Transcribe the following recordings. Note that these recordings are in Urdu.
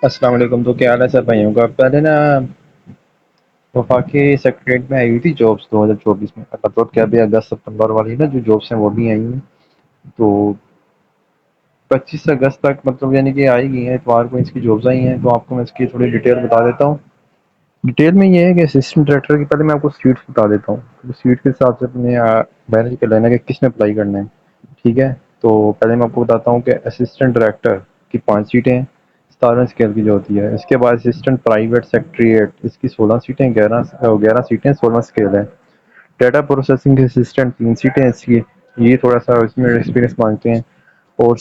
السلام علیکم، تو کیا حال ہے سر بھائیوں کا؟ پہلے نا وفاقی سیکریٹریٹ میں آئی ہوئی تھی جابس 2024 میں، مطلب کیا بھی اگست ستمبر والی نا جو جابس ہیں وہ بھی آئی ہیں، تو 25 اگست تک مطلب یعنی کہ آئی گئی ہیں، اتوار کو اس کی جابس آئی ہیں، تو آپ کو میں اس کی تھوڑی ڈیٹیل بتا دیتا ہوں۔ ڈیٹیل میں یہ ہے کہ اسسٹنٹ ڈائریکٹر کی پہلے میں آپ کو سیٹس بتا دیتا ہوں، تو سیٹ کے حساب سے اپنے مینیج کر لینا کہ کس نے اپلائی کرنا ہے، ٹھیک ہے؟ تو پہلے میں آپ کو بتاتا ہوں کہ اسسٹنٹ ڈائریکٹر کی 5 سیٹیں 17 اسکیل کی جو ہوتی ہے، اس کے بعد اسسٹنٹ پرائیویٹ سیکریٹریٹ اس کی 16 سیٹیں، 11 سیٹیں 16 اسکیل ہے۔ ڈیٹا پروسیسنگ کے اسسٹنٹ 3 سیٹیں اس کی، یہ تھوڑا سا اس میں ایکسپیرینس مانگتے ہیں، اور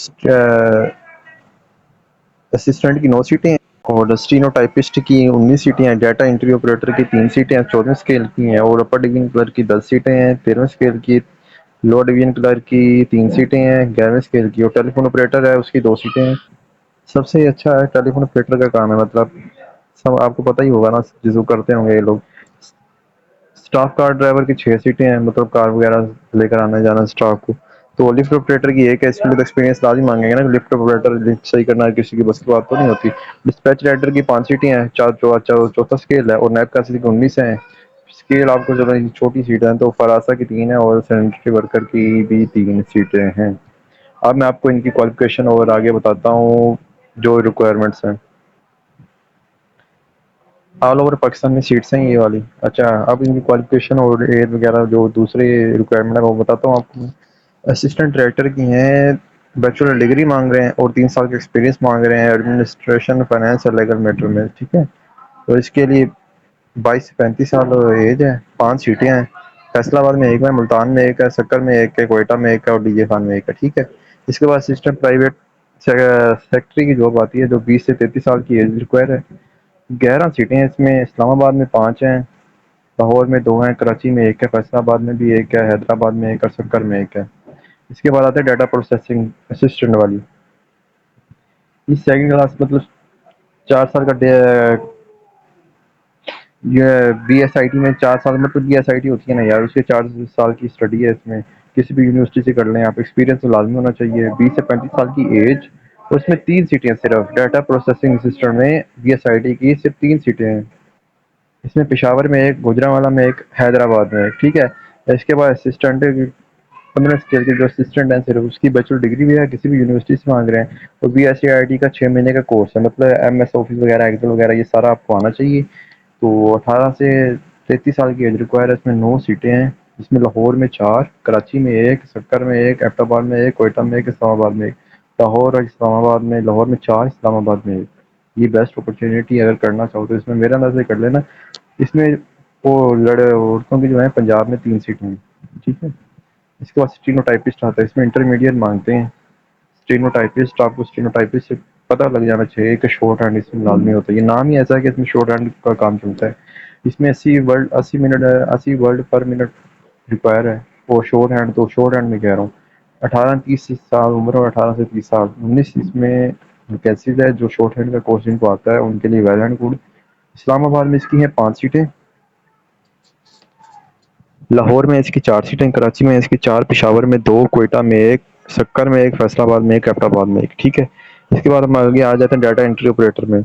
اسسٹنٹ کی 9 سیٹیں ہیں، اور اسٹینو ٹائپسٹ کی 19 سیٹیں ہیں، ڈیٹا انٹری آپریٹر کی 3 سیٹیں ہیں 14 اسکیل کی ہیں، اور اپر ڈویژن کلرک کی 10 سیٹیں ہیں 13 اسکیل کی، لو ڈویژن کلرک کی 3 سیٹیں ہیں 11 اسکیل کی، اور ٹیلی فون آپریٹر ہے اس کی 2 سیٹیں ہیں۔ سب سے اچھا ہے ٹیلی فون آپریٹر کا کام ہے، مطلب سب آپ کو پتہ ہی ہوگا نا جو کرتے ہوں گے یہ لوگ۔ اسٹاف کار ڈرائیور کی 6 سیٹیں ہیں، مطلب کار وغیرہ لے کر آنا جانا اسٹاف کو۔ تو لفٹ آپریٹر کی ایک ہے، اس میں تو ایکسپیرینس لازم مانگیں گے نا، لفٹ آپریٹر لفٹ صحیح کرنا کسی کی بس کی بات تو نہیں ہوتی۔ ڈسپیچ رائڈر کی 5 سیٹیں ہیں، چوتھا اسکیل ہے، اور نیب کاسر کی 19 ہیں۔ اسکیل آپ کو چلو چھوٹی سیٹ ہے، تو فراسا کی 3 ہے، اور سینیٹری ورکر کی بھی 3 سیٹیں ہیں۔ اب میں آپ کو ان کی کوالیفیکیشن اور آگے بتاتا ہوں جو ریکوائرمنٹس ہیں۔ آل اوور پاکستان میں سیٹس ہیں یہ والی۔ اچھا، اب ان کی کوالیفیکیشن اور ایج وغیرہ جو دوسری ریکوائرمنٹ ہے وہ بتاتا ہوں آپ کو۔ اسسٹنٹ ڈائریکٹر کی ہیں، بیچلر ڈگری مانگ رہے ہیں اور 3 سال کا ایکسپیرینس مانگ رہے ہیں ایڈمنسٹریشن فائنینس اور لیگل میٹر میں، ٹھیک ہے؟ تو اس کے لیے 22 سے 35 سال ایج ہے، 5 سیٹیں ہیں، فیصلہ آباد میں ایک ہے، ملتان میں ایک ہے، سکر میں ایک ہے، کوئٹہ میں ایک ہے، اور ڈی جے خان میں ایک ہے، ٹھیک ہے؟ اس کے بعد اسسٹنٹ پرائیویٹ سیکٹری کی جاب آتی ہے جو 20 سے 33 سال کی ایج ریکوائر ہے۔ 11 سیٹیں ہیں اس میں، اسلام آباد میں 5 ہیں، لاہور میں 2 ہیں، کراچی میں ایک ہے، فیصل آباد میں بھی ایک ہے، حیدرآباد میں ایک اور سکر میں ایک ہے۔ اس کے بعد آتے ہیں ڈیٹا پروسیسنگ اسسٹنٹ والی، یہ سیکنڈ کلاس مطلب 4 سال کا یہ بی ایس آئی ٹی میں 4 سال، مطلب بی ایس آئی ٹی ہوتی ہے نا یار، اس کے 4 سال کی اسٹڈی ہے اس میں، کسی بھی یونیورسٹی سے کر لیں آپ، ایکسپیرینس تو لازمی ہونا چاہیے۔ 20 سے 35 سال کی ایج، اس میں 3 سیٹیں صرف ڈیٹا پروسیسنگ اسسٹنٹ میں بی ایس آئی ٹی کی صرف 3 سیٹیں ہیں، اس میں پشاور میں ایک، گوجرانوالہ میں ایک، حیدرآباد میں ایک، ٹھیک ہے؟ اس کے بعد اسسٹنٹ 15 اسکیل کے جو اسسٹنٹ ہیں صرف اس کی بیچلر ڈگری بھی ہے، کسی بھی یونیورسٹی سے مانگ رہے ہیں، اور B S C I T کا 6 مہینے کا کورس ہے، مطلب ایم ایس آفس وغیرہ ایکسل وغیرہ یہ سارا آپ کو آنا چاہیے۔ تو 18 سے 33 سال کی ایج ریکوائر ہے، اس میں 9 سیٹیں ہیں، جس میں لاہور میں 4، کراچی میں ایک، سکر میں ایک، ایبٹ آباد میں ایک، کوئٹہ میں ایک، اسلام آباد میں ایک۔ لاہور اور اسلام آباد میں، لاہور میں 4، اسلام آباد میں ایک۔ یہ بیسٹ اپرچونیٹی اگر کرنا چاہو تو اس میں میرا انداز سے کر لینا۔ اس میں وہ عورتوں کی جو ہیں پنجاب میں 3 سیٹیں ہیں، ٹھیک ہے؟ اس کے بعد اسٹینو ٹائپسٹ آتا ہے، اس میں انٹرمیڈیٹ مانگتے ہیں اسٹینو ٹائپسٹ، آپ کو اسٹینو ٹائپسٹ سے پتہ لگ جانا چاہیے کہ شارٹ ہینڈ اس میں لازمی ہوتا ہے، یہ نام ہی ایسا ہے کہ اس میں شارٹ ہینڈ کا کام چلتا ہے۔ اس میں 80 ورڈ ریکوائر ہے، اور شارٹ ہینڈ تو شارٹ ہینڈ میں کہہ رہا ہوں 18 30 سال عمر، اور 18 سے 30 سال 19 اس میں ویکینسیز ہے، جو شارٹ ہینڈ کا کورس ان کو آتا ہے ان کے لیے ویل اینڈ گڈ۔ اسلام آباد میں اس کی ہیں 5 سیٹیں، لاہور میں اس کی 4 سیٹیں، کراچی میں اس کی 4، پشاور میں 2، کوئٹہ میں ایک، سکر میں ایک، فیصل آباد میں ایک، ایبٹ آباد میں ایک، ٹھیک ہے؟ اس کے بعد ہم آگے آ جاتے ہیں ڈیٹا انٹری آپریٹر میں۔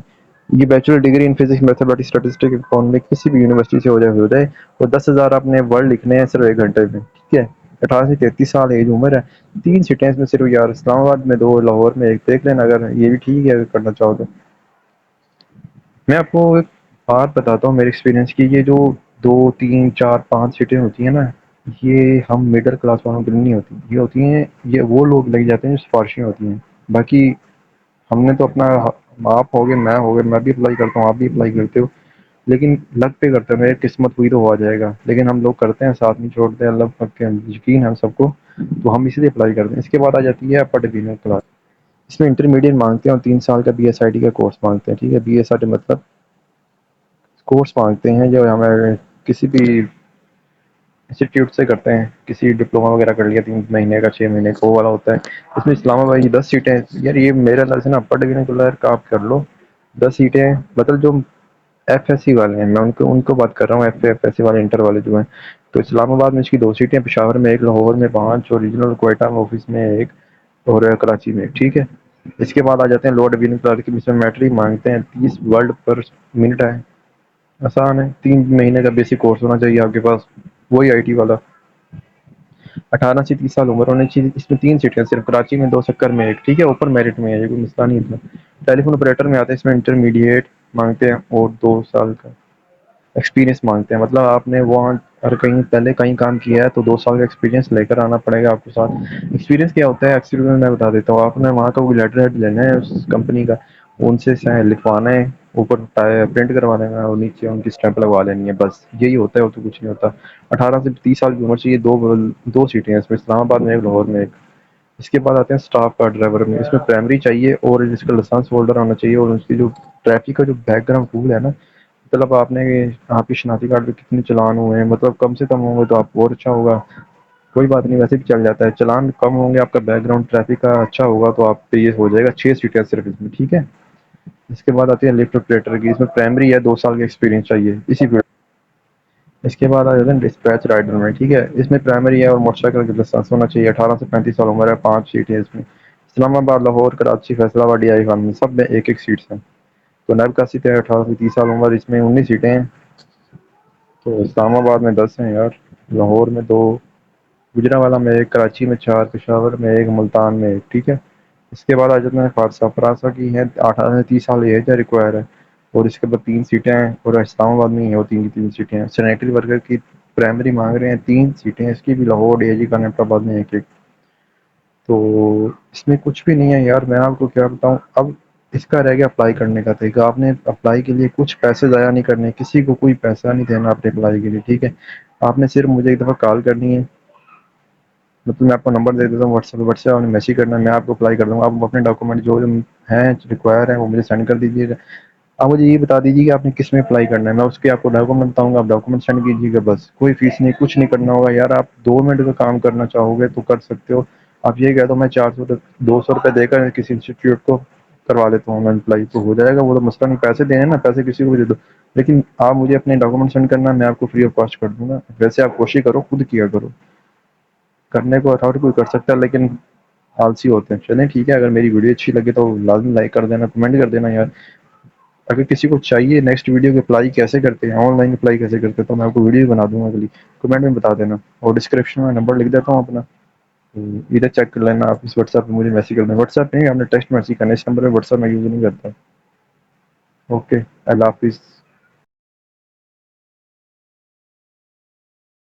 یہ bachelor degree in physics mathematics statistics economics کسی بھی یونیورسٹی سے ہو جائے، اور 10,000 اپنے ورڈ لکھنے ہیں صرف 1 گھنٹے میں، ٹھیک ہے؟ 18 سے 33 سال ایج عمر ہے، 3 سیٹیں اس میں صرف یار، اسلام آباد میں 2، لاہور میں ایک، دیکھ لینا اگر یہ بھی ٹھیک ہے اگر کرنا چاہو تو۔ میں آپ کو ایک بات بتاتا ہوں میرے ایکسپیرینس کی، یہ جو 2 3 4 5 سیٹیں ہوتی ہیں نا، یہ ہم مڈل کلاس والوں کے لیے نہیں ہوتی، یہ ہوتی ہیں، یہ وہ لوگ لگ جاتے ہیں جو سفارشیں ہوتی ہیں۔ باقی ہم نے تو اپنا، آپ ہو گئے، میں ہو گئے، میں بھی اپلائی کرتا ہوں، آپ بھی اپلائی کرتے ہو، لیکن لگ پہ کرتے ہیں، میری قسمت ہوئی تو ہو جائے گا، لیکن ہم لوگ کرتے ہیں ساتھ نہیں چھوڑتے ہیں، اللہ پاک کے یقین ہے ہم سب کو، تو ہم اس لیے اپلائی کرتے ہیں۔ اس کے بعد آ جاتی ہے اپر ڈویژن کلاس، اس میں انٹرمیڈیٹ مانگتے ہیں اور 3 سال کا بی ایس آئی ٹی کا کورس مانگتے ہیں، ٹھیک ہے؟ بی ایس آئی ٹی مطلب کورس مانگتے ہیں جو ہمیں کسی بھی انسٹیٹیوٹ سے کرتے ہیں، کسی ڈپلوما وغیرہ کر لیا 3 مہینے کا 6 مہینے کا وہ والا ہوتا ہے۔ اس میں اسلام آباد کی 10 سیٹیں، یار یہ میرا انداز سے نا اپر ڈویژن کلر کا آپ کر لو، 10 سیٹیں، مطلب جو ایف ایس سی والے ہیں، میں ان کو بات کر رہا ہوں، ایف ایس سی والے انٹر والے جو ہیں، تو اسلام آباد میں اس کی 2 سیٹیں، پشاور میں ایک، لاہور میں 5، اور ریجنل کوئٹہ میں آفس میں ایک، اور کراچی میں ایک، ٹھیک ہے؟ اس کے بعد آ جاتے ہیں لوڈ وننگ کلر کی، اس میں میٹرک مانگتے ہیں 30 ورڈ پر منٹ ہے، آسان ہے، 3 مہینے کا بیسک کورس ہونا چاہیے آپ کے پاس، وہی آئی ٹی والا۔ 18 سے 30 سال عمر ہونے چاہیے، اس میں 3 سیٹیں صرف، کراچی میں 2، سکر میں 1، ٹھیک ہے، اوپر میرٹ میں ہے، یہ کوئی مسئلہ نہیں اتنا۔ ٹیلی فون آپریٹر میں آتے ہیں، اس میں انٹرمیڈیٹ مانگتے ہیں اور 2 سال کا ایکسپیرینس مانگتے ہیں، مطلب آپ نے وہاں اور کہیں پہلے کہیں کام کیا ہے تو 2 سال کا ایکسپیرینس لے کر آنا پڑے گا آپ کے ساتھ۔ ایکسپیرینس کیا ہوتا ہے ایکسپیرینس میں بتا دیتا ہوں، آپ نے وہاں کا کوئی لیٹر ہیڈ لینا ہے اس کمپنی کا، ان سے لکھوانا ہے، اوپر پرنٹ کروا لینا ہے اور نیچے ان کی اسٹیمپ لگوا لینی ہے، بس یہی ہوتا ہے اور تو کچھ نہیں ہوتا۔ 18 سے 30 سال کی عمر چاہیے، دو سیٹیں ہیں اس میں، اسلام آباد میں ایک، لاہور میں ایک۔ اس کے بعد آتے ہیں اسٹاف کا ڈرائیور میں، اس میں پرائمری چاہیے اور جس کا لائسنس ہولڈر ہونا چاہیے، اور اس کی جو ٹریفک کا جو بیک گراؤنڈ ٹول ہے نا، مطلب آپ کی شناختی کارڈ پہ کتنے چلان ہوئے ہیں، مطلب کم سے کم ہوں گے تو آپ کو اور اچھا ہوگا، کوئی بات نہیں ویسے بھی چل جاتا ہے، چلان کم ہوں گے، آپ کا بیک گراؤنڈ ٹریفک کا اچھا ہوگا تو آپ پہ یہ ہو جائے گا 6 سیٹیں صرف اس میں، ٹھیک ہے۔ اس کے بعد آتی ہے لفٹ آپریٹر کی، اس میں پرائمری ہے، 2 سال کا ایکسپیرینس چاہیے اسی پہ۔ اس کے بعد آ جاتے ہیں ڈسپیچ رائڈر میں، ٹھیک ہے، اس میں پرائمری ہے اور موٹر سائیکل کا لائسنس ہونا چاہیے، 18 سے 35 سال عمر ہے، 5 سیٹیں اس میں۔ اسلام آباد، لاہور، کراچی، فیصل آباد، ڈی آئی خان میں سب میں 1 سیٹس ہیں۔ تو نیب کا سیٹ ہے 18 سے 30 سال عمر، اس میں 19 سیٹیں ہیں، تو اسلام آباد میں 10 ہیں یار، لاہور میں 2، گجرانوالہ میں 1، کراچی میں 4، پشاور میں 1، ملتان میں 1، ٹھیک ہے۔ اس کے بعد آ جاتے ہیں فراسہ کی ہے، 18 سے 30 سال ایج ہے، ریکوائر ہے، اور اس کے بعد 3 سیٹیں ہیں، اور اسلام آباد میں ہی ہے وہ 3 کی 3 سیٹیں ہیں۔ سینیٹری ورکر کی پرائمری مانگ رہے ہیں 3 سیٹیں، اس کی بھی لاہور، ڈی جی کا، نیب آباد میں 1 1۔ تو اس میں کچھ بھی نہیں ہے یار، میں آپ کو کیا بتاؤں اب، اس کا رہ گیا اپلائی کرنے کا طریقہ۔ آپ نے اپلائی کے لیے کچھ پیسے ضائع نہیں کرنے، کسی کو کوئی پیسہ نہیں دینا اپنے اپلائی کے لیے، ٹھیک ہے۔ آپ نے صرف مجھے ایک دفعہ کال کرنی ہے، مطلب میں آپ کو نمبر دے دیتا ہوں، واٹس ایپ میں میسج کرنا ہے، میں آپ کو اپلائی کر دوں گا، آپ اپنے ڈاکومنٹ جو ہیں ریکوائر ہیں وہ مجھے سینڈ کر دیجیے گا۔ آپ مجھے یہ بتا دیجیے کہ آپ نے کس میں اپلائی کرنا ہے، میں اس کے آپ کو ڈاکومنٹ بتاؤں گا، آپ ڈاکومنٹ سینڈ کیجیے گا، بس کوئی فیس نہیں، کچھ نہیں کرنا ہوگا یار۔ آپ 2 منٹ کا کام کرنا چاہو گے تو کر سکتے ہو، آپ یہ کہہ دو میں 200 روپے دے کر کسی انسٹیٹیوٹ کو کروا لیتا ہوں آن لائن اپلائی، تو ہو جائے گا، وہ تو مسئلہ نہیں، پیسے دینے نا، پیسے کسی کو بھی دے دو، لیکن آپ مجھے اپنے ڈاکومنٹ سینڈ کرنا، میں آپ کو فری آف کاسٹ کر دوں گا۔ ویسے آپ کوشش کرو، خود کیا کرو، کرنے کو اتھارٹی کوئی کر سکتا ہے لیکن آلسی ہوتے ہیں۔ چلیں ٹھیک ہے، اگر میری ویڈیو اچھی لگے تو لازمی لائک کر دینا، کمنٹ کر دینا یار۔ اگر کسی کو چاہیے نیکسٹ ویڈیو کی اپلائی کیسے کرتے ہیں، آن لائن اپلائی کیسے کرتے ہیں، تو میں آپ کو ویڈیو بنا دوں گا اگلی، کمنٹ میں بتا دینا، اور ڈسکرپشن میں نمبر لکھ دیتا ہوں اپنا، ادھر چیک کر لینا آپ، اس واٹس ایپ پہ مجھے میسج کر دینا، واٹس ایپ نہیں، آپ نے ٹیکسٹ میسج کرنا، اس نمبر پہ واٹس ایپ میں یوز نہیں کرتا۔ اوکے، اللہ حافظ۔